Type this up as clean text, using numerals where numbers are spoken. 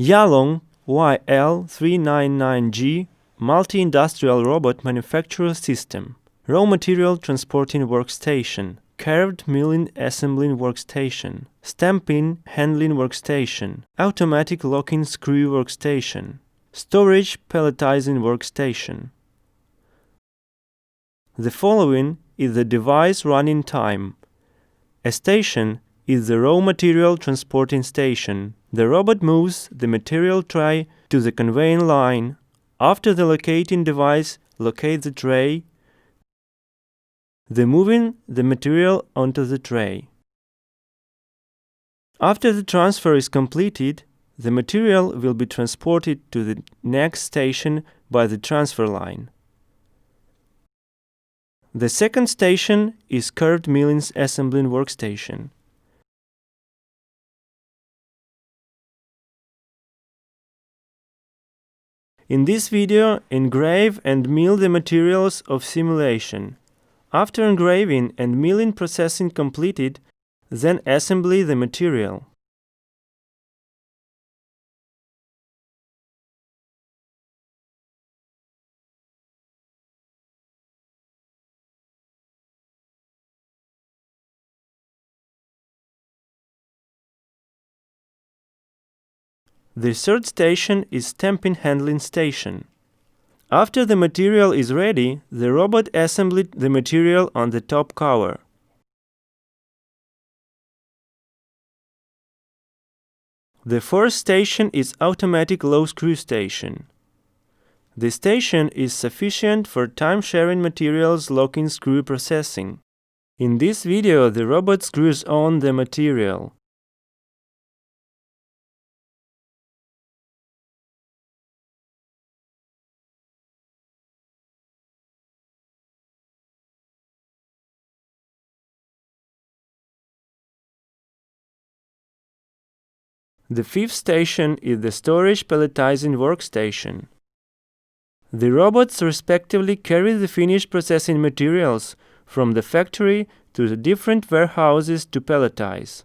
Yalong YL399G Multi-Industrial Robot Manufacturer System. Raw Material Transporting Workstation. Curved Milling Assembling Workstation. Stamping Handling Workstation. Automatic Locking Screw Workstation. Storage Palletizing Workstation. The following is the device running time. A station is the raw material transporting station. The robot moves the material tray to the conveying line. After the locating device locates the tray, moving the material onto the tray. After the transfer is completed, the material will be transported to the next station by the transfer line. The second station is Curved Milling Assembling Workstation. In this video, engrave and mill the materials of simulation. After engraving and milling processing completed, then assembly the material. The third station is Stamping Handling Station. After the material is ready, the robot assembled the material on the top cover. The fourth station is Automatic Low Screw Station. The station is sufficient for time-sharing materials locking screw processing. In this video, the robot screws on the material. The fifth station is the Storage Palletizing Workstation. The robots respectively carry the finished processing materials from the factory to the different warehouses to palletize.